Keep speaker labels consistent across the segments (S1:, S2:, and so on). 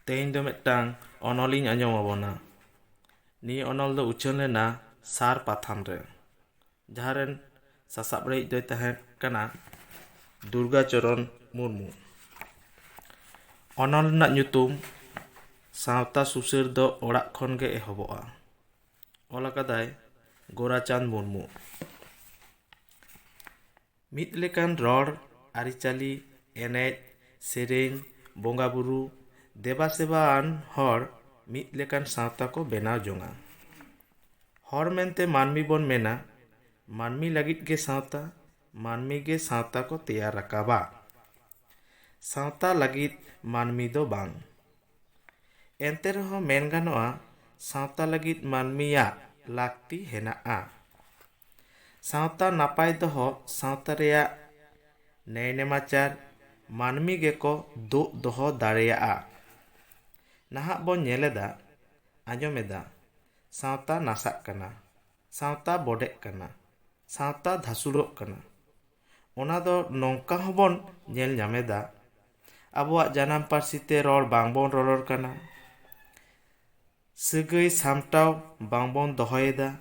S1: ᱛᱮᱦᱮᱧ ᱫᱚ ᱢᱤᱫᱴᱟᱝ ᱚᱱᱚᱞᱤᱧ ᱟᱸᱡᱚᱢ ᱟᱵᱚᱱᱟ। ᱱᱤᱭᱟᱹ ᱚᱱᱚᱞ ᱫᱚ ᱩᱪᱷᱟᱹᱱ ᱞᱮᱱᱟ ᱥᱟᱨ ᱯᱟᱛᱷᱟᱢ ᱨᱮ, ᱡᱟᱦᱟᱸ ᱨᱮᱱ ᱥᱟᱥᱟᱵᱲᱟᱭᱤᱡ ᱫᱚᱭ ᱛᱟᱦᱮᱸ ᱠᱟᱱᱟ ᱫᱩᱨᱜᱟᱪᱚᱨᱚᱱ ᱢᱩᱨᱢᱩ। ᱚᱱᱚᱞ ᱨᱮᱱᱟᱜ ᱧᱩᱛᱩᱢ ᱥᱟᱶᱛᱟ ᱥᱩᱥᱟᱹᱨ ᱫᱚ ᱚᱲᱟᱜ ᱠᱷᱚᱱ ᱜᱮ ᱮᱦᱚᱵᱚᱜᱼᱟ। ᱚᱞ ᱟᱠᱟᱫᱟᱭ ᱜᱳᱨᱟᱪᱟᱸᱫᱽ ᱢᱩᱨᱢᱩ। ᱢᱤᱫ ᱞᱮᱠᱟᱱ ᱨᱚᱲ, ᱟᱹᱨᱤᱪᱟᱹᱞᱤ, ᱮᱱᱮᱡ ᱥᱮᱨᱮᱧ, ᱵᱚᱸᱜᱟ ᱵᱩᱨᱩ, ᱫᱮᱵᱟ ᱥᱮᱵᱟ ᱟᱱ ᱦᱚᱲ ᱢᱤᱫ ᱞᱮᱠᱟᱱ ᱥᱟᱶᱛᱟ ᱠᱚ ᱵᱮᱱᱟᱣ ᱡᱚᱝᱟ। ᱦᱚᱲ ᱢᱮᱱᱛᱮ ᱢᱟᱹᱱᱢᱤ ᱵᱚᱱ ᱢᱮᱱᱟ, ᱢᱟᱹᱱᱢᱤ ᱞᱟᱹᱜᱤᱫ ᱜᱮ ᱥᱟᱶᱛᱟ, ᱢᱟᱹᱱᱢᱤ ᱜᱮ ᱥᱟᱶᱛᱟ ᱠᱚ ᱛᱮᱭᱟᱨ ᱨᱟᱠᱟᱵᱟ। ᱥᱟᱶᱛᱟ ᱞᱟᱹᱜᱤᱫ ᱢᱟᱹᱱᱢᱤ ᱫᱚ ᱵᱟᱝ। ᱮᱱᱛᱮ ᱨᱮᱦᱚᱸ ᱢᱮᱱ ᱜᱟᱱᱚᱜᱼᱟ, ᱥᱟᱶᱛᱟ ᱞᱟᱹᱜᱤᱫ ᱢᱟᱹᱱᱢᱤᱭᱟᱜ ᱞᱟᱹᱠᱛᱤ ᱦᱮᱱᱟᱜᱼᱟ। ᱥᱟᱶᱛᱟ ᱱᱟᱯᱟᱭ ᱫᱚᱦᱚ, ᱥᱟᱶᱛᱟ ᱨᱮᱭᱟᱜ ᱱᱮᱭ ᱱᱮᱢᱟᱪᱟᱨ ᱢᱟᱹᱱᱢᱤ ᱜᱮᱠᱚ ᱫᱳᱜ ᱫᱚᱦᱚ ᱫᱟᱲᱮᱭᱟᱜᱼᱟ। ᱱᱟᱦᱟᱜ ᱵᱚᱱ ᱧᱮᱞᱮᱫᱟ, ᱟᱸᱡᱚᱢᱮᱫᱟ, ᱥᱟᱶᱛᱟ ᱱᱟᱥᱟᱜ ᱠᱟᱱᱟ, ᱥᱟᱶᱛᱟ ᱵᱚᱰᱮᱜ ᱠᱟᱱᱟ, ᱥᱟᱶᱛᱟ ᱫᱷᱟᱥᱩᱲᱚᱜ ᱠᱟᱱᱟ। ᱚᱱᱟ ᱫᱚ ᱱᱚᱝᱠᱟ ᱦᱚᱸᱵᱚᱱ ᱧᱮᱞ ᱧᱟᱢᱮᱫᱟ, ᱟᱵᱚᱣᱟᱜ ᱡᱟᱱᱟᱢ ᱯᱟᱹᱨᱥᱤ ᱛᱮ ᱨᱚᱲ ᱵᱟᱝᱵᱚᱱ ᱨᱚᱨᱚᱲ ᱠᱟᱱᱟ, ᱥᱟᱹᱜᱟᱹᱭ ᱥᱟᱢᱴᱟᱣ ᱵᱟᱝᱵᱚᱱ ᱫᱚᱦᱚᱭᱮᱫᱟ,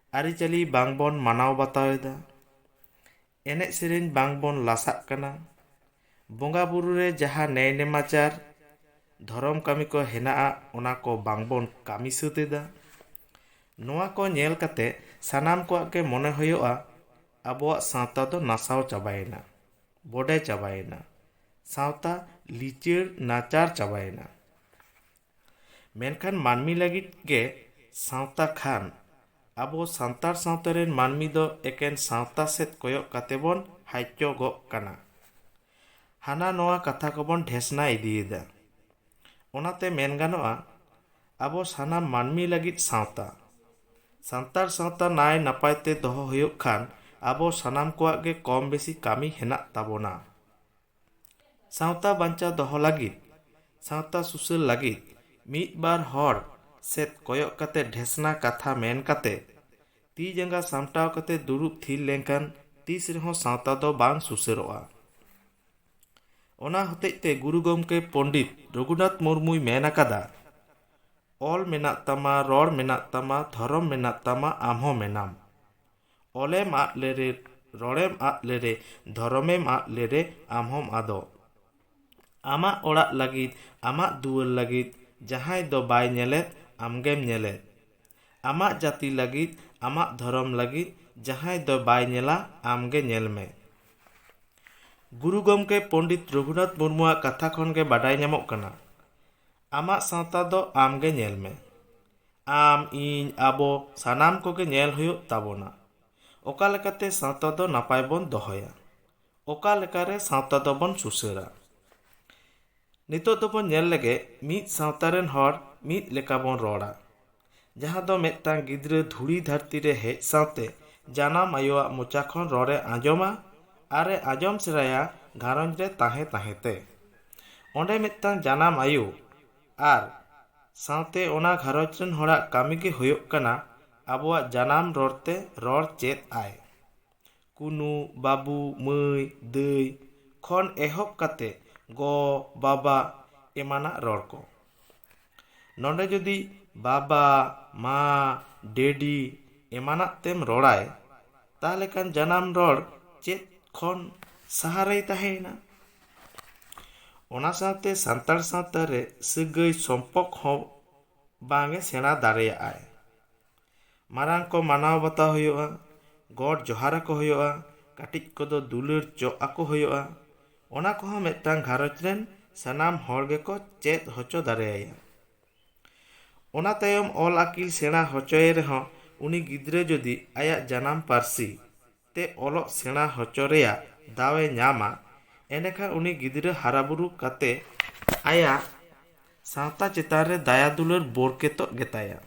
S1: ᱟᱹᱨᱤᱪᱟᱹᱞᱤ ᱵᱟᱝᱵᱚᱱ ᱢᱟᱱᱟᱣ ᱵᱟᱛᱟᱣᱮᱫᱟ, ᱮᱱᱮᱡ ᱥᱮᱨᱮᱧ ᱵᱟᱝᱵᱚن ᱞᱟᱥᱟᱜ ᱠᱟᱱᱟ, ᱵᱚᱸᱜᱟ ᱵᱩᱨᱩ ᱨᱮ ᱡᱟᱦᱟᱸ ᱱᱮᱭ ᱱᱮᱢᱟᱪᱟᱨ ᱫᱷᱚᱨᱚᱢ ᱠᱟᱹᱢᱤ ko ᱦᱮᱱᱟᱜᱼᱟ, ᱚᱱᱟ ko ᱵᱟᱝᱵᱚᱱ ᱠᱟᱹᱢᱤ ᱥᱟᱹᱛ ᱮᱫᱟ। ᱱᱚᱣᱟ ko ᱧᱮᱞ ᱠᱟᱛᱮ ᱥᱟᱱᱟᱢ ᱠᱚᱣᱟᱜ ᱜᱮ ᱢᱚᱱᱮ ᱦᱩᱭᱩᱜᱼᱟ, ᱟᱵᱚᱣᱟᱜ ᱥᱟᱶᱛᱟ ᱫᱚ ᱱᱟᱥᱟᱣ ᱪᱟᱵᱟᱭᱮᱱᱟ, ᱵᱚᱰᱮ ᱪᱟᱵᱟᱭᱮᱱᱟ, ᱥᱟᱶᱛᱟ ᱞᱤᱪᱟᱹᱲ ᱱᱟᱪᱟᱨ ᱪᱟᱵᱟᱭᱮᱱᱟ। ᱢᱮᱱᱠᱷᱟᱱ ᱢᱟᱹᱱᱢᱤ ᱞᱟᱹᱜᱤᱫ ᱜᱮ ᱥᱟᱶᱛᱟ ᱠᱷᱟᱱ, ᱟᱵᱚ ᱥᱟᱱᱛᱟᱲ ᱥᱟᱶᱛᱟ ᱨᱮᱱ ᱢᱟᱹᱱᱢᱤ ᱫᱚ ᱮᱠᱮᱱ ᱥᱟᱶᱛᱟ ᱥᱮᱫ ᱠᱚᱭᱚᱜ ᱠᱟᱛᱮ ᱵᱚᱱ ᱦᱟᱭᱪᱚᱜᱚᱜ ᱠᱟᱱᱟ। ᱦᱟᱱᱟ ᱱᱚᱣᱟ ᱠᱟᱛᱷᱟ ᱠᱚᱵᱚᱱ ᱰᱷᱮᱥᱱᱟ ᱤᱫᱤᱭᱮᱫᱟ। ᱚᱱᱟᱛᱮ ᱢᱮᱱ ᱜᱟᱱᱚᱜᱼᱟ, ᱟᱵᱚ ᱥᱟᱱᱟᱢ ᱢᱟᱹᱱᱢᱤ ᱞᱟᱹᱜᱤᱫ ᱥᱟᱶᱛᱟ, ᱥᱟᱱᱛᱟᱲ ᱥᱟᱶᱛᱟ ᱱᱟᱭ ᱱᱟᱯᱟᱭ ᱛᱮ ᱫᱚᱦᱚ ᱦᱩᱭᱩᱜ ᱠᱷᱟᱱ, ᱟᱵᱚ ᱥᱟᱱᱟᱢ ᱠᱚᱣᱟᱜ ᱜᱮ ᱠᱚᱢ ᱵᱮᱥᱤ ᱠᱟᱹᱢᱤ ᱦᱮᱱᱟᱜ ᱛᱟᱵᱚᱱᱟ। ᱥᱟᱶᱛᱟ ᱵᱟᱧᱪᱟᱣ ᱫᱚᱦᱚ ᱞᱟᱹᱜᱤᱫ, ᱥᱟᱶᱛᱟ ᱥᱩᱥᱟᱹᱨ ᱞᱟᱹᱜᱤᱫ ᱢᱤᱫ ᱵᱟᱨ ᱦᱚᱲ ᱥᱮᱫ ᱠᱚᱭᱚᱜ ᱠᱟᱛᱮ ᱰᱷᱮᱥᱱᱟ ᱠᱟᱛᱷᱟ ᱢᱮᱱ ᱠᱟᱛᱮ ᱛᱤ ᱡᱟᱸᱜᱟ ᱥᱟᱢᱴᱟᱣ ᱠᱟᱛᱮ ᱫᱩᱲᱩᱵ ᱛᱷᱤᱨ lenkhan ᱛᱤᱥ ᱨᱮᱦᱚᱸ ᱥᱟᱶᱛᱟ ᱫᱚ ᱵᱟᱝ ᱥᱩᱥᱟᱹᱨᱚᱜᱼᱟ। ᱚᱱᱟ ᱦᱚᱛᱮᱡ te ᱜᱩᱨᱩ ᱜᱚᱢᱠᱮ ᱯᱚᱸᱰᱤᱛ ᱨᱚᱜᱷᱩᱱᱟᱛᱷ ᱢᱩᱨᱢᱩᱭ ᱢᱮᱱ ᱟᱠᱟᱫᱟ, ᱚᱞ ᱢᱮᱱᱟᱜ ᱛᱟᱢᱟ, ᱨᱚᱲ ᱢᱮᱱᱟᱜ ᱛᱟᱢᱟ, ᱫᱷᱚᱨᱚᱢ ᱢᱮᱱᱟᱜ ᱛᱟᱢᱟ, ᱟᱢᱦᱚᱸ ᱢᱮᱱᱟᱢ। ᱚᱞᱮᱢ ᱟᱫ ᱞᱮᱨᱮ, ᱨᱚᱲᱮᱢ ᱟᱫ ᱞᱮᱨᱮ, ᱫᱷᱚᱨᱚᱢᱮᱢ ᱟᱫ ᱞᱮᱨᱮ, ᱟᱢᱦᱚᱢ ᱟᱫᱚᱜ। ᱟᱢᱟᱜ ᱚᱲᱟᱜ ᱞᱟᱹᱜᱤᱫ, ᱟᱢᱟᱜ ᱫᱩᱣᱟᱹᱨ ᱞᱟᱹᱜᱤᱫ ᱡᱟᱦᱟᱸᱭ ᱫᱚ ᱵᱟᱭ ᱧᱮᱞᱮᱫ, ᱟᱢᱜᱮᱢ ᱧᱮᱞᱮᱫ। ᱟᱢᱟᱜ ᱡᱟᱹᱛᱤ ᱞᱟᱹᱜᱤᱫ, ᱟᱢᱟᱜ ᱫᱷᱚᱨᱚᱢ ᱞᱟᱹᱜᱤᱫ ᱡᱟᱦᱟᱸᱭ ᱫᱚ ᱵᱟᱭ ᱧᱮᱞᱟ, ᱟᱢᱜᱮ ᱧᱮᱞ ᱢᱮ। ᱜᱩᱨᱩ ᱜᱚᱢᱠᱮ ᱯᱚᱸᱰᱤᱛ ᱨᱚᱜᱷᱩᱱᱟᱛᱷ ᱢᱩᱨᱢᱩᱣᱟᱜ ᱠᱟᱛᱷᱟ ᱠᱷᱚᱱ ᱜᱮ ᱵᱟᱰᱟᱭ ᱧᱟᱢᱚᱜ ᱠᱟᱱᱟ, ᱟᱢᱟᱜ ᱥᱟᱶᱛᱟ ᱫᱚ ᱟᱢᱜᱮ ᱧᱮᱞ ᱢᱮ। ᱟᱢ, ᱤᱧ, ᱟᱵᱚ ᱥᱟᱱᱟᱢ ᱠᱚᱜᱮ ᱧᱮᱞ ᱦᱩᱭᱩᱜ ᱛᱟᱵᱚᱱᱟ। ᱚᱠᱟ ᱞᱮᱠᱟᱛᱮ ᱥᱟᱶᱛᱟ ᱫᱚ ᱱᱟᱯᱟᱭ ᱵᱚᱱ ᱫᱚᱦᱚᱭᱟ, ᱚᱠᱟ ᱞᱮᱠᱟᱨᱮ ᱥᱟᱶᱛᱟ ᱫᱚᱵᱚᱱ ᱥᱩᱥᱟᱹᱨᱟ। ᱱᱤᱛᱚᱜ ᱫᱚᱵᱚᱱ ᱧᱮᱞ ᱞᱮᱜᱮ, ᱢᱤᱫ ᱥᱟᱶᱛᱟ ᱨᱮᱱ ᱦᱚᱲ ᱢᱤᱫ ᱞᱮᱠᱟ ᱵᱚᱱ ᱨᱚᱲᱟ। ᱡᱟᱦᱟᱸ ᱫᱚ ᱢᱤᱫᱴᱟᱝ ᱜᱤᱫᱽᱨᱟᱹ ᱫᱷᱩᱲᱤ ᱫᱷᱟᱹᱨᱛᱤ ᱨᱮ ᱦᱮᱡ ᱥᱟᱶᱛᱮ ᱡᱟᱱᱟᱢ ᱟᱭᱳᱣᱟᱜ ᱢᱚᱪᱟ ᱠᱷᱚᱱ ᱨᱚᱲᱮ ᱟᱸᱡᱚᱢᱟ ᱟᱨᱮ ᱟᱸᱡᱚᱢ ᱥᱮᱬᱟᱭᱟ ᱜᱷᱟᱨᱚᱸᱡᱽ ᱨᱮ ᱛᱟᱦᱮᱸ ᱛᱟᱦᱮᱸᱛᱮ। ᱚᱸᱰᱮ ᱢᱤᱫᱴᱟᱝ ᱡᱟᱱᱟᱢ ᱟᱭᱳ ᱟᱨ ᱥᱟᱶᱛᱮ ᱚᱱᱟ ᱜᱷᱟᱨᱚᱸᱡᱽ ᱨᱮᱱ ᱦᱚᱲᱟᱜ ᱠᱟᱹᱢᱤ ᱜᱮ ᱦᱩᱭᱩᱜ ᱠᱟᱱᱟ, ᱟᱵᱚᱣᱟᱜ ᱡᱟᱱᱟᱢ ᱨᱚᱲᱛᱮ ᱨᱚᱲ ᱪᱮᱫ ᱟᱭ। ᱠᱩᱱᱩ, ᱵᱟᱹᱵᱩ, ᱢᱟᱹᱭ, ᱫᱟᱹᱭ ᱠᱷᱚᱱ ᱮᱦᱚᱵ ᱠᱟᱛᱮ ᱜᱚ, ᱵᱟᱵᱟ ᱮᱢᱟᱱᱟᱜ ᱨᱚᱲ ᱠᱚ। ᱱᱚᱰᱮ ᱡᱩᱫᱤ ᱵᱟᱵᱟ, ᱢᱟ, ᱰᱮᱰᱤ ᱮᱢᱟᱱᱟᱜ ᱛᱮᱢ ᱨᱚᱲᱟᱭ, ᱛᱟᱦᱞᱮ ᱠᱷᱟᱱ ᱡᱟᱱᱟᱢ ᱨᱚᱲ ᱪᱮᱫ ᱠᱷᱚᱱ ᱥᱟᱦᱟᱨᱮᱭ ᱛᱟᱦᱮᱸᱭᱮᱱᱟ। ᱚᱱᱟ ᱥᱟᱶᱛᱮ ᱥᱟᱱᱛᱟᱲ ᱥᱟᱶᱛᱟ ᱨᱮ ᱥᱟᱹᱜᱟᱹᱭ ᱥᱚᱢᱯᱚᱠ ᱦᱚᱸ ᱵᱟᱝ ᱮ ᱥᱮᱬᱟ ᱫᱟᱲᱮᱭᱟᱜᱼᱟᱭ। ᱢᱟᱨᱟᱝ ᱠᱚ ᱢᱟᱱᱟᱣ ᱵᱟᱛᱟᱣ ᱦᱩᱭᱩᱜᱼᱟ, ᱜᱚᱰ ᱡᱚᱦᱟᱨ ᱟᱠᱚ ᱦᱩᱭᱩᱜᱼᱟ, ᱠᱟᱹᱴᱤᱡ ᱠᱚᱫᱚ ᱫᱩᱞᱟᱹᱲ ᱪᱚᱜ ᱟᱠᱚ ᱦᱩᱭᱩᱜᱼᱟ। ᱚᱱᱟ ᱠᱚᱦᱚᱸ ᱢᱤᱫᱴᱟᱝ ᱜᱷᱟᱨᱚᱸᱡᱽ ᱨᱮᱱ ᱥᱟᱱᱟᱢ ᱦᱚᱲ ᱜᱮᱠᱚ ᱪᱮᱫ ᱦᱚᱪᱚ ᱫᱟᱲᱮᱭᱟᱭᱟ। ᱚᱱᱟ ᱛᱟᱭᱚᱢ ᱚᱞ ᱟᱹᱠᱤᱞ ᱥᱮᱬᱟ ᱦᱚᱪᱚᱭᱮ ᱨᱮᱦᱚᱸ ᱩᱱᱤ ᱜᱤᱫᱽᱨᱟᱹ ᱡᱩᱫᱤ ᱟᱭᱟᱜ ᱡᱟᱱᱟᱢ ᱯᱟᱹᱨᱥᱤ ᱛᱮ ᱚᱞᱚᱜ ᱥᱮᱬᱟ ᱦᱚᱪᱚ ᱨᱮᱭᱟᱜ ᱫᱟᱣ ᱮ ᱧᱟᱢᱟ, ᱮᱸᱰᱮᱠᱷᱟᱱ ᱩᱱᱤ ᱜᱤᱫᱽᱨᱟᱹ ᱦᱟᱨᱟ ᱵᱩᱨᱩ ᱠᱟᱛᱮ ᱟᱭᱟᱜ ᱥᱟᱶᱛᱟ ᱪᱮᱛᱟᱱ ᱨᱮ ᱫᱟᱭᱟ ᱫᱩᱞᱟᱹᱲ ᱵᱳᱨᱠᱮᱛᱚᱜ ᱜᱮᱛᱟᱭᱟ।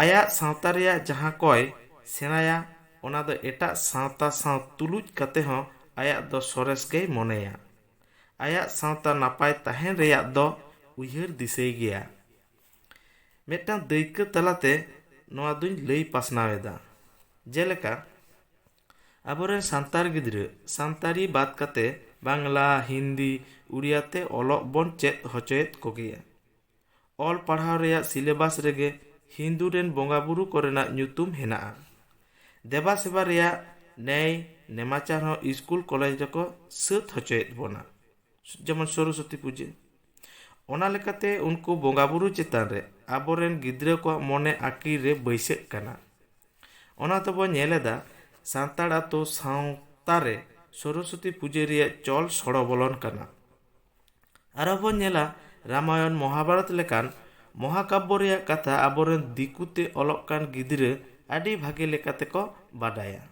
S1: ᱟᱭᱟᱜ ᱥᱟᱶᱛᱟ ᱨᱮᱭᱟᱜ ᱡᱟᱦᱟᱸ koy ᱥᱮᱬᱟᱭᱟ, ᱚᱱᱟ ᱫᱚ ᱮᱴᱟᱜ ᱥᱟᱶᱛᱟ ᱥᱟᱶ ᱛᱩᱞᱩᱡ ᱠᱟᱛᱮ ᱦᱚᱸ ᱟᱭᱟᱜ ᱫᱚ ᱥᱚᱨᱮᱥ ᱜᱮᱭ ᱢᱚᱱᱮᱭᱟ। ᱟᱭᱟᱜ ᱥᱟᱶᱛᱟ ᱱᱟᱯᱟᱭ ᱛᱟᱦᱮᱱ ᱨᱮᱭᱟᱜ ᱫᱚ ᱩᱭᱦᱟᱹᱨ ᱫᱤᱥᱟᱹᱭ ᱜᱮᱭᱟ। ᱢᱤᱫᱴᱟᱝ ᱫᱟᱹᱭᱠᱟᱹ ᱛᱟᱞᱟᱛᱮ ᱱᱚᱣᱟ ᱫᱩᱧ ᱞᱟᱹᱭ ᱯᱟᱥᱱᱟᱣ ᱮᱫᱟ। ᱡᱮᱞᱮᱠᱟ ᱟᱵᱚᱨᱮᱱ ᱥᱟᱱᱛᱟᱲ ᱜᱤᱫᱽᱨᱟᱹ ᱥᱟᱱᱛᱟᱲᱤ ᱵᱟᱫ ᱠᱟᱛᱮ বাংলা, হিন্দি, উড়িয়াতে ᱚᱞᱚᱜ ᱵᱚᱱ ᱪᱮᱫ ᱦᱚᱪᱚᱭᱮᱫ ᱠᱚᱜᱮᱭᱟ। ᱚᱞ ᱯᱟᱲᱦᱟᱣ ᱨᱮᱭᱟᱜ ᱥᱤᱞᱮᱵᱟᱥ ᱨᱮᱜᱮ ᱦᱤᱱᱫᱩ ᱨᱮᱱ ᱵᱚᱸᱜᱟ ᱵᱩᱨᱩ ᱠᱚᱨᱮᱱᱟᱜ ᱧᱩᱛᱩᱢ ᱦᱮᱱᱟᱜᱼᱟ। ᱫᱮᱵᱟ ᱥᱮᱵᱟ ᱨᱮᱭᱟᱜ ᱱᱮᱭ ᱱᱮᱢᱟᱪᱟᱨ ᱦᱚᱸ ᱤᱥᱠᱩᱞ ᱠᱚᱞᱮᱡᱽ ᱨᱮᱠᱚ ᱥᱟᱹᱛ ᱦᱚᱪᱚᱭᱮᱫ ᱵᱚᱱᱟ, ᱡᱮᱢᱚᱱ ᱥᱚᱨᱚᱥᱚᱛᱤ ᱯᱩᱡᱟᱹ। ᱚᱱᱟ ᱞᱮᱠᱟᱛᱮ ᱩᱱᱠᱩ ᱵᱚᱸᱜᱟ ᱵᱩᱨᱩ ᱪᱮᱛᱟᱱ ᱨᱮ ᱟᱵᱚᱨᱮᱱ ᱜᱤᱫᱽᱨᱟᱹ ᱠᱚᱣᱟᱜ ᱢᱚᱱᱮ ᱟᱹᱠᱤᱞ ᱨᱮ ᱵᱟᱹᱭᱥᱟᱹᱜ ᱠᱟᱱᱟ। ᱚᱱᱟ ᱛᱮᱵᱚᱱ ᱧᱮᱞ ᱮᱫᱟ ᱥᱟᱱᱛᱟᱲ ᱟᱛᱳ ᱥᱟᱶᱛᱟ ᱨᱮ ᱥᱚᱨᱚᱥᱚᱛᱤ ᱯᱩᱡᱟᱹ ᱨᱮᱭᱟᱜ ᱪᱚᱞ ᱥᱚᱲᱚ ᱵᱚᱞᱚᱱ ᱠᱟᱱᱟ। ᱟᱨᱦᱚᱸ ᱵᱚᱱ ᱧᱮᱞᱟ ᱨᱟᱢᱟᱭᱚᱱ ᱢᱚᱦᱟᱵᱟᱨᱚᱛ ᱞᱮᱠᱟᱱ ᱢᱚᱦᱟᱠᱟব্য ᱨᱮᱭᱟᱜ ᱠᱟᱛᱷᱟ ᱟᱵᱚᱨᱮᱱ ᱫᱤᱠᱩᱛᱮ ᱚᱞᱚᱜ ᱠᱟᱱ ᱜᱤᱫᱽᱨᱟᱹ ᱟᱹᱰᱤ ᱵᱷᱟᱜᱮ ᱞᱮᱠᱟ ᱛᱮᱠᱚ ᱵᱟᱰᱟᱭᱟ।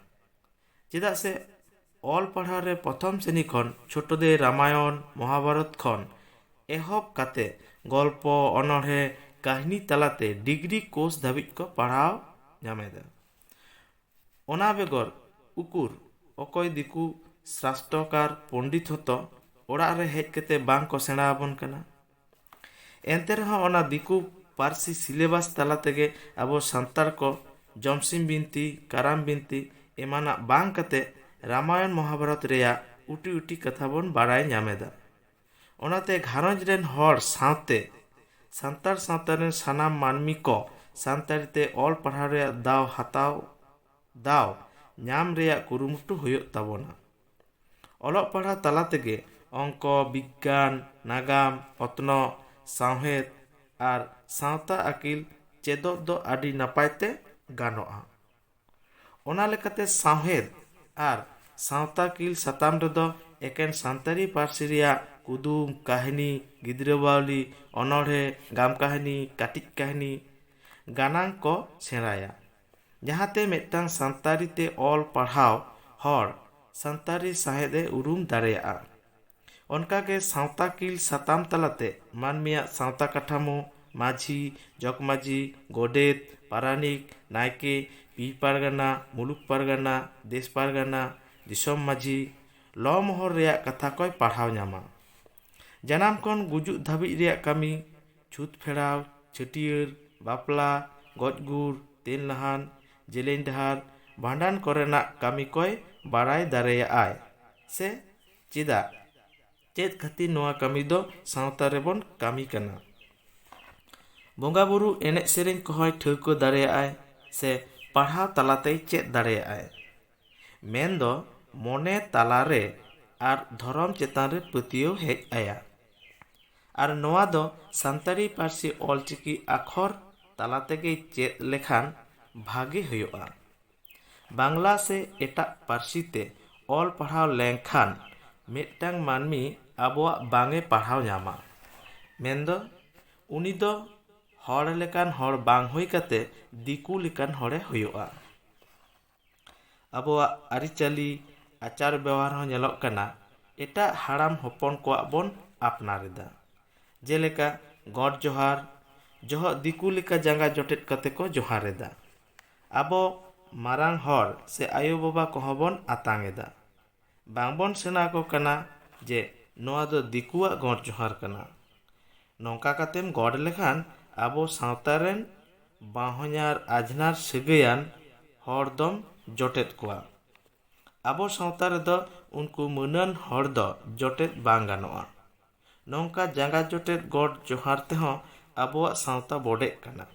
S1: ᱪᱮᱫᱟᱜ ᱥᱮ ᱚᱞ ᱯᱟᱲᱦᱟᱣ ᱨᱮ ᱯᱨᱚᱛᱷᱚᱢ ᱥᱨᱮᱱᱤ ᱠᱷᱚᱱ ᱪᱷᱳᱴᱳᱫᱮ ᱨᱟᱢᱟᱭᱚᱱ ᱢᱚᱦᱟᱵᱟᱨᱚᱛ ᱠᱷᱚᱱ ᱮᱦᱚᱵ ᱠᱟᱛᱮ ᱜᱚᱞᱯᱚ, ᱚᱱᱚᱬᱦᱮ, ᱠᱟᱹᱦᱱᱤ ᱛᱟᱞᱟᱛᱮ ᱰᱤᱜᱽᱨᱤ ᱠᱳর্স ᱫᱷᱟᱹᱵᱤᱡ ᱠᱚ ᱯᱟᱲᱦᱟᱣ ᱧᱟᱢᱮᱫᱟ। ᱚᱱᱟ ᱵᱮᱜᱚᱨ ᱩᱠᱩᱨ ᱚᱠᱚᱭ ᱫᱤᱠᱩ ᱥᱟᱥᱛᱨᱚᱠᱟᱨ ᱯᱚᱱᱰᱤᱛ ᱦᱚᱸᱛᱚ ᱚᱲᱟᱜ ᱨᱮ ᱦᱮᱡ ᱠᱟᱛᱮ ᱵᱟᱝ ᱠᱚ ᱥᱮᱬᱟ ᱟᱵᱚᱱ ᱠᱟᱱᱟ। ᱮᱱᱛᱮ ᱨᱮᱦᱚᱸ ᱚᱱᱟ ᱫᱤᱠᱩ ᱯᱟᱹᱨᱥᱤ ᱥᱤᱞᱮᱵᱟᱥ ᱛᱟᱞᱟ ᱛᱮᱜᱮ ᱟᱵᱚ ᱥᱟᱱᱛᱟᱲ ᱠᱚ ᱡᱚᱢᱥᱤᱢ ᱵᱤᱱᱛᱤ, ᱠᱟᱨᱟᱢ ᱵᱤᱱᱛᱤ ᱮᱢᱟᱱᱟᱜ ᱵᱟᱝ ᱠᱟᱛᱮ ᱨᱟᱢᱟᱭᱚᱱ ᱢᱚᱦᱟᱵᱟᱨᱚᱛ ᱨᱮᱭᱟᱜ ᱩᱴᱤ ᱩᱴᱤ ᱠᱟᱛᱷᱟ ᱵᱚᱱ ᱵᱟᱲᱟᱭ ᱧᱟᱢᱮᱫᱟ। ᱚᱱᱟᱛᱮ ᱜᱷᱟᱨᱚᱸᱡᱽ ᱨᱮᱱ ᱦᱚᱲ ᱥᱟᱶᱛᱮ ᱥᱟᱱᱛᱟᱲ ᱥᱟᱶᱛᱟ ᱨᱮᱱ ᱥᱟᱱᱟᱢ ᱢᱟᱹᱱᱢᱤ ᱠᱚ ᱥᱟᱱᱛᱟᱲᱤ ᱛᱮ ᱚᱞ ᱯᱟᱲᱦᱟᱣ ᱨᱮᱭᱟᱜ ᱫᱟᱣ ᱧᱟᱢ ᱨᱮᱭᱟᱜ ᱠᱩᱨᱩᱢᱩᱴᱩ ᱦᱩᱭᱩᱜ ᱛᱟᱵᱚᱱᱟ। ᱚᱞᱚᱜ ᱯᱟᱲᱦᱟᱣ ᱛᱟᱞᱟ ᱛᱮᱜᱮ ᱚᱝᱠᱚ, ᱵᱤᱜᱽᱜᱟᱱ, ᱱᱟᱜᱟᱢ, ᱚᱛᱱᱚᱜ, ᱥᱟᱶᱦᱮᱫ ᱟᱨ ᱥᱟᱶᱛᱟ ᱟᱹᱠᱤᱞ ᱪᱮᱫᱚᱜ ᱫᱚ ᱟᱹᱰᱤ ᱱᱟᱯᱟᱭ ᱛᱮ ᱜᱟᱱᱚᱜᱼᱟ। ᱚᱱᱟ ᱞᱮᱠᱟᱛᱮ ᱥᱟᱶᱦᱮᱫ ᱟᱨ ᱥᱟᱶᱛᱟ ᱟᱹᱠᱤᱞ ᱥᱟᱛᱟᱢ ᱨᱮᱫᱚ ᱮᱠᱮᱱ ᱥᱟᱱᱛᱟᱲᱤ ᱯᱟᱹᱨᱥᱤ ᱨᱮᱭᱟᱜ ᱠᱩᱫᱩᱢ, ᱠᱟᱹᱦᱱᱤ, ᱜᱤᱫᱽᱨᱟᱹ ᱵᱟᱣᱞᱤ, ᱚᱱᱚᱬᱦᱮ, ᱜᱟᱢ ᱠᱟᱹᱦᱱᱤ, ᱠᱟᱹᱴᱤᱡ ᱠᱟᱹᱦᱱᱤ, ᱜᱟᱱᱟᱝ ᱠᱚ ᱥᱮᱬᱟᱭᱟ। ᱡᱟᱦᱟᱸᱛᱮ ᱢᱤᱫᱴᱟᱝ ᱥᱟᱱᱛᱟᱲᱤ ᱛᱮ ᱚᱞ ᱯᱟᱲᱦᱟᱣ ᱦᱚᱲ ᱥᱟᱱᱛᱟᱲᱤ ᱥᱟᱶᱦᱮᱫ ᱮ ᱩᱨᱩᱢ ᱫᱟᱲᱮᱭᱟᱜᱼᱟ। ᱚᱱᱠᱟᱜᱮ ᱥᱟᱶᱛᱟᱠᱤᱞ ᱥᱟᱛᱟᱢ ᱛᱟᱞᱟᱛᱮ ᱢᱟᱹᱱᱢᱤᱭᱟᱜ ᱥᱟᱶᱛᱟ ᱠᱟᱴᱷᱟᱢᱳ, ᱢᱟᱹᱡᱷᱤ, ᱡᱚᱜᱽᱢᱟᱹᱡᱷᱤ, ᱜᱚᱰᱮᱛ, ᱯᱟᱨᱟᱱᱤᱠ, ᱱᱟᱭᱠᱮ, ᱯᱤ ᱯᱟᱨᱜᱟᱱᱟ, ᱢᱩᱞᱩᱠ ᱯᱟᱨᱜᱟᱱᱟ, ᱫᱮᱥ ᱯᱟᱨᱜᱟᱱᱟ, ᱫᱤᱥᱚᱢ ᱢᱟᱹᱡᱷᱤ, ᱞᱚ ᱢᱚᱦᱚᱞ ᱨᱮᱭᱟᱜ ᱠᱟᱛᱷᱟ ᱠᱚᱭ ᱯᱟᱲᱦᱟᱣ ᱧᱟᱢᱟ। ᱡᱟᱱᱟᱢ ᱠᱷᱚᱱ ᱜᱩᱡᱩᱜ ᱫᱷᱟᱹᱵᱤᱡ ᱨᱮᱭᱟᱜ ᱠᱟᱹᱢᱤ, ᱪᱷᱩᱛ ᱯᱷᱮᱲᱟᱣ, ᱪᱷᱟᱹᱴᱭᱟᱹᱨ, ᱵᱟᱯᱞᱟ, ᱜᱚᱡ ᱜᱩᱨ, ᱛᱮᱞ ᱱᱟᱦᱟᱱ, ᱡᱮᱞᱮᱧ ᱰᱟᱦᱟᱨ, ᱵᱷᱟᱸᱰᱟᱱ ᱠᱚᱨᱮᱱᱟᱜ ᱠᱟᱹᱢᱤ ᱠᱚᱭ ᱵᱟᱲᱟᱭ ᱫᱟᱲᱮᱭᱟᱜᱼᱟᱭ ᱥᱮ ᱪᱮᱫ ᱠᱷᱟᱹᱛᱤᱨ ᱱᱚᱣᱟ ᱠᱟᱹᱢᱤ ᱫᱚ ᱥᱟᱶᱛᱟ ᱨᱮᱵᱚᱱ ᱠᱟᱹᱢᱤ ᱠᱟᱱᱟ। ᱵᱚᱸᱜᱟ ᱵᱩᱨᱩ ᱮᱱᱮᱡ ᱥᱮᱨᱮᱧ ᱠᱚᱦᱚᱸᱭ ᱴᱷᱟᱹᱣᱠᱟᱹ ᱫᱟᱲᱮᱭᱟᱜᱼᱟᱭ ᱥᱮ ᱯᱟᱲᱦᱟᱣ ᱛᱟᱞᱟᱛᱮᱭ ᱪᱮᱫ ᱫᱟᱲᱮᱭᱟᱜᱼᱟᱭ। ᱢᱮᱱᱫᱚ ᱢᱚᱱᱮ ᱛᱟᱞᱟᱨᱮ ᱟᱨ ᱫᱷᱚᱨᱚᱢ ᱪᱮᱛᱟᱱ ᱨᱮ ᱯᱟᱹᱛᱭᱟᱹᱣ ᱦᱮᱡ ᱟᱭᱟ। ᱟᱨ ᱱᱚᱣᱟ ᱫᱚ ᱥᱟᱱᱛᱟᱲᱤ ᱯᱟᱹᱨᱥᱤ ᱚᱞᱪᱤᱠᱤ ᱟᱠᱷᱚᱨ ᱛᱟᱞᱟ ᱛᱮᱜᱮ ᱪᱮᱫ ᱞᱮᱠᱷᱟᱱ ᱵᱷᱟᱜᱮ ᱦᱩᱭᱩᱜᱼᱟ। ᱵᱟᱝᱞᱟ ᱥᱮ ᱮᱴᱟᱜ ᱯᱟᱹᱨᱥᱤ ᱛᱮ ᱚᱞ ᱯᱟᱲᱦᱟᱣ ᱞᱮᱱᱠᱷᱟᱱ ᱢᱤᱫᱴᱟᱝ ᱢᱟᱹᱱᱢᱤ ᱟᱵᱚᱣᱟᱜ ᱵᱟᱝ ᱮ ᱯᱟᱲᱦᱟᱣ ᱧᱟᱢᱟ। ᱢᱮᱱᱫᱚ ᱩᱱᱤ ᱫᱚ ᱦᱚᱲ ᱞᱮᱠᱟᱱ ᱦᱚᱲ ᱵᱟᱝ ᱦᱩᱭ ᱠᱟᱛᱮ ᱫᱤᱠᱩ ᱞᱮᱠᱟᱱ ᱦᱚᱲᱮ ᱦᱩᱭᱩᱜᱼᱟ। ᱟᱵᱚᱣᱟᱜ ᱟᱹᱨᱤᱪᱟᱹᱞᱤ, ᱟᱪᱟᱨ ᱵᱮᱣᱦᱟᱨ ᱦᱚᱸ ᱧᱮᱞᱚᱜ ᱠᱟᱱᱟ ᱮᱴᱟᱜ ᱦᱟᱲᱟᱢ ᱦᱚᱯᱚᱱ ᱠᱚᱣᱟᱜ ᱵᱚᱱ ᱟᱯᱱᱟᱨ ᱮᱫᱟ। ᱡᱮᱞᱮᱠᱟ ᱜᱚᱰ ᱡᱚᱦᱟᱨ, ᱡᱚᱦᱚᱜ ᱫᱤᱠᱩ ᱞᱮᱠᱟ ᱡᱟᱸᱜᱟ ᱡᱚᱴᱮᱫ ᱠᱟᱛᱮ ᱠᱚ ᱡᱚᱦᱟᱨ ᱮᱫᱟ। ᱟᱵᱚ ᱢᱟᱨᱟᱝ ᱦᱚᱲ ᱥᱮ ᱟᱭᱳᱼᱵᱟᱵᱟ ᱠᱚᱦᱚᱸ ᱵᱚᱱ 아ᱛᱟᱝ ᱮᱫᱟ। ᱵᱟᱝᱵᱚᱱ ᱥᱮᱬᱟ ᱟᱠᱚ ᱠᱟᱱᱟ ᱡᱮ ᱱᱚᱣᱟ ᱫᱚ ᱫᱤᱠᱩᱣᱟᱜ ᱜᱚᱰ ᱡᱚᱦᱟᱨ ᱠᱟᱱᱟ। ᱱᱚᱝᱠᱟ ᱠᱟᱛᱮᱢ ᱜᱚᱰ ᱞᱮᱠᱷᱟᱱ ᱟᱵᱚ ᱥᱟᱶᱛᱟ ᱨᱮᱱ ᱵᱟᱦᱚᱧᱟᱨ ᱟᱡᱷᱱᱟᱨ ᱥᱟᱹᱜᱟᱹᱭᱟᱱ ᱦᱚᱲ ᱫᱚᱢ ᱡᱚᱴᱮᱫ ᱠᱚᱣᱟ। ᱟᱵᱚ ᱥᱟᱶᱛᱟ ᱨᱮᱫᱚ ᱩᱱᱠᱩ ᱢᱟᱹᱱᱟᱱ ᱦᱚᱲ ᱫᱚ ᱡᱚᱴᱮᱫ ᱵᱟᱝ ᱜᱟᱱᱚᱜᱼᱟ। ᱱᱚᱝᱠᱟ ᱡᱟᱸᱜᱟ ᱡᱚᱴᱮᱫ ᱜᱚᱰ ᱡᱚᱦᱟᱨ ᱛᱮᱦᱚᱸ ᱟᱵᱚᱣᱟᱜ ᱥᱟᱶᱛᱟ ᱵᱚᱰᱮᱜ ᱠᱟᱱᱟ।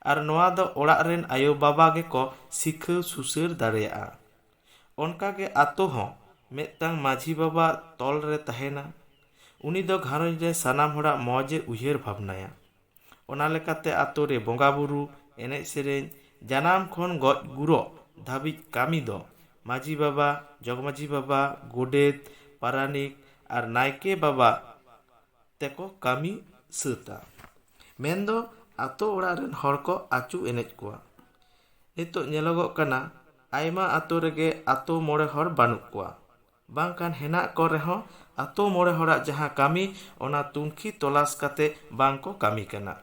S1: ᱟᱨ ᱱᱚᱣᱟ ᱫᱚ ᱚᱲᱟᱜ ᱨᱮᱱ ᱟᱭᱳᱼᱵᱟᱵᱟ ᱜᱮᱠᱚ ᱥᱤᱠᱷᱟᱹᱣ ᱥᱩᱥᱟᱹᱨ ᱫᱟᱲᱮᱭᱟᱜᱼᱟ। ᱚᱱᱠᱟᱜᱮ ᱟᱛᱳ ᱦᱚᱸ ᱢᱤᱫᱴᱟᱝ ᱢᱟᱹᱡᱷᱤ ᱵᱟᱵᱟ ᱛᱚᱞ ᱨᱮ ᱛᱟᱦᱮᱱᱟ। ᱩᱱᱤ ᱫᱚ ᱜᱷᱟᱨᱚᱸᱡᱽ ᱨᱮ ᱥᱟᱱᱟᱢ ᱦᱚᱲᱟᱜ ᱢᱚᱡᱽ ᱮ ᱩᱭᱦᱟᱹᱨ ᱵᱷᱟᱵᱽᱱᱟᱭᱟ। ᱚᱱᱟ ᱞᱮᱠᱟᱛᱮ ᱟᱛᱳ ᱨᱮ ᱵᱚᱸᱜᱟ ᱵᱩᱨᱩ, ᱮᱱᱮᱡ ᱥᱮᱨᱮᱧ, ᱡᱟᱱᱟᱢ ᱠᱷᱚᱱ ᱜᱚᱡ ᱜᱩᱨᱚᱜ ᱫᱷᱟᱹᱵᱤᱡ ᱠᱟᱹᱢᱤ ᱫᱚ ᱢᱟᱹᱡᱷᱤ ᱵᱟᱵᱟ, ᱡᱚᱜᱽᱢᱟᱹᱡᱷᱤ ᱵᱟᱵᱟ, ᱜᱚᱰᱮᱛ, ᱯᱟᱨᱟᱱᱤᱠ ᱟᱨ ᱱᱟᱭᱠᱮ ᱵᱟᱵᱟ ᱛᱮᱠᱚ ᱠᱟᱹᱢᱤ ᱥᱟᱹᱛᱟ। ᱢᱮᱱᱫᱚ ᱟᱛᱳ ᱚᱲᱟᱜ ᱨᱮᱱ ᱦᱚᱲ ᱠᱚ ᱟᱹᱪᱩ ᱮᱱᱮᱡ ᱠᱚᱣᱟ। ᱱᱤᱛᱚᱜ ᱧᱮᱞᱚᱜᱚᱜ ᱠᱟᱱᱟ ᱟᱭᱢᱟ ᱟᱛᱳ ᱨᱮᱜᱮ ᱟᱛᱳ ᱢᱚᱬᱮ ᱦᱚᱲ ᱵᱟᱹᱱᱩᱜ ᱠᱚᱣᱟ। ᱵᱟᱝᱠᱷᱟᱱ ᱦᱮᱱᱟᱜ ᱠᱚ ᱨᱮᱦᱚᱸ ᱟᱛᱳ ᱢᱚᱬᱮ ᱦᱚᱲᱟᱜ ᱡᱟᱦᱟᱸ ᱠᱟᱹᱢᱤ ᱚᱱᱟ ᱛᱩᱱᱠᱷᱤ ᱛᱚᱞᱟᱥ ᱠᱟᱛᱮ ᱵᱟᱝ ᱠᱚ ᱠᱟᱹᱢᱤ ᱠᱟᱱᱟ।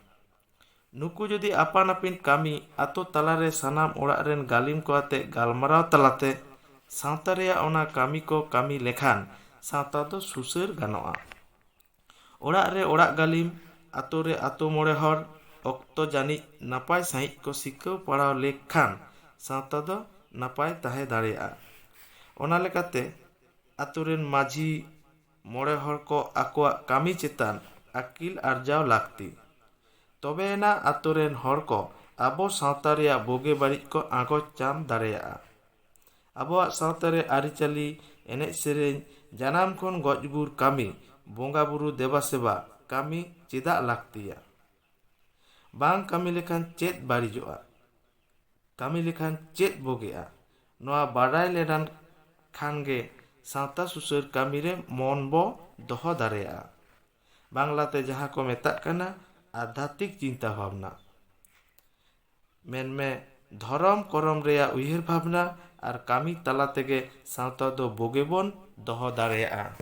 S1: ᱱᱩᱠᱩ ᱡᱩᱫᱤ ᱟᱯᱟᱱ ᱟᱹᱯᱤᱱ ᱠᱟᱹᱢᱤ ᱟᱛᱳ ᱛᱟᱞᱟᱨᱮ ᱥᱟᱱᱟᱢ ᱚᱲᱟᱜ ᱨᱮᱱ ᱜᱟᱹᱞᱤᱢ ko ᱟᱛᱮ ᱜᱟᱞᱢᱟᱨᱟᱣ ᱛᱟᱞᱟᱛᱮ ᱥᱟᱶᱛᱟ ᱨᱮᱭᱟᱜ ᱚᱱᱟ ᱠᱟᱹᱢᱤ ᱠᱚ ᱠᱟᱹᱢᱤ ᱞᱮᱠᱷᱟᱱ ᱥᱟᱶᱛᱟ ᱫᱚ ᱥᱩᱥᱟᱹᱨ ᱜᱟᱱᱚᱜᱼᱟ। ᱚᱲᱟᱜ ᱨᱮ ᱚᱲᱟᱜ ᱜᱟᱹᱞᱤᱢ, ᱟᱛᱳ ᱨᱮ ᱟᱛᱳ ᱢᱚᱬᱮ ᱦᱚᱲ ᱚᱠᱛᱚ ᱡᱟᱹᱱᱤᱡ ᱱᱟᱯᱟᱭ ᱥᱟᱺᱦᱤᱡ ᱠᱚ ᱥᱤᱠᱷᱟᱹᱣ ᱯᱟᱲᱟᱣ ᱞᱮᱠᱷᱟᱱ ᱥᱟᱶᱛᱟ ᱫᱚ ᱱᱟᱯᱟᱭ ᱛᱟᱦᱮᱸ ᱫᱟᱲᱮᱭᱟᱜᱼᱟ। ᱚᱱᱟ ᱞᱮᱠᱟᱛᱮ ᱟᱛᱳ ᱨᱮᱱ ᱢᱟᱺᱡᱷᱤ ᱢᱚᱬᱮ ᱦᱚᱲ ᱠᱚ ᱟᱠᱚᱣᱟᱜ ᱠᱟᱹᱢᱤ ᱪᱮᱛᱟᱱ ᱟᱹᱠᱤᱞ ᱟᱨᱡᱟᱣ ᱞᱟᱹᱠᱛᱤ᱾ ᱛᱚᱵᱮᱭᱮᱱᱟ ᱟᱛᱳ ᱨᱮᱱ ᱦᱚᱲ ᱠᱚ ᱟᱵᱚ ᱥᱟᱶᱛᱟ ᱨᱮᱭᱟᱜ ᱵᱩᱜᱤ ᱵᱟᱹᱲᱤᱡ ᱠᱚ ᱟᱸᱜᱚᱪ ᱧᱟᱢ ᱫᱟᱲᱮᱭᱟᱜᱼᱟ᱾ ᱟᱵᱚᱣᱟᱜ ᱥᱟᱶᱛᱟ ᱨᱮ ᱟᱹᱨᱤᱪᱟᱹᱞᱤ, ᱮᱱᱮᱡ ᱥᱮᱨᱮᱧ, ᱡᱟᱱᱟᱢ ᱠᱷᱚᱱ ᱜᱚᱡ ᱜᱩᱨ ᱠᱟᱹᱢᱤ, ᱵᱚᱸᱜᱟ ᱵᱩᱨᱩ ᱫᱮᱵᱟ ᱥᱮᱵᱟ ᱠᱟᱹᱢᱤ ᱪᱮᱫᱟᱜ ᱞᱟᱹᱠᱛᱤᱭᱟ? ᱵᱟᱝ ᱠᱟᱹᱢᱤ ᱞᱮᱠᱷᱟᱱ ᱪᱮᱫ ᱵᱟᱹᱲᱤᱡᱚᱜᱼᱟ? ᱠᱟᱹᱢᱤ ᱞᱮᱠᱷᱟᱱ ᱪᱮᱫ ᱵᱩᱜᱤᱜᱼᱟ? ᱱᱚᱣᱟ ᱵᱟᱰᱟᱭ ᱞᱮᱱᱟᱱ ᱠᱷᱟᱱ ᱜᱮ ᱥᱟᱶᱛᱟ ᱥᱩᱥᱟᱹᱨ ᱠᱟᱹᱢᱤᱨᱮ ᱢᱚᱱ ᱵᱚ ᱫᱚᱦᱚ ᱫᱟᱲᱮᱭᱟᱜᱼᱟ᱾ ᱵᱟᱝᱞᱟᱛᱮ ᱡᱟᱦᱟᱸ ᱠᱚ ᱢᱮᱛᱟᱜ ᱠᱟᱱᱟ ᱟᱫᱽᱫᱷᱟᱛᱢᱤᱠ ᱪᱤᱱᱛᱟ ᱵᱷᱟᱵᱽᱱᱟ, ᱢᱮᱱᱢᱮ ᱫᱷᱚᱨᱚᱢ ᱠᱚᱨᱚᱢ ᱨᱮᱭᱟᱜ ᱩᱭᱦᱟᱹᱨ ᱵᱷᱟᱵᱽᱱᱟ ᱟᱨ ᱠᱟᱹᱢᱤ ᱛᱟᱞᱟ ᱛᱮᱜᱮ ᱥᱟᱶᱛᱟ ᱫᱚ ᱵᱩᱜᱤ ᱵᱚᱱ ᱫᱚᱦᱚ ᱫᱟᱲᱮᱭᱟᱜᱼᱟ᱾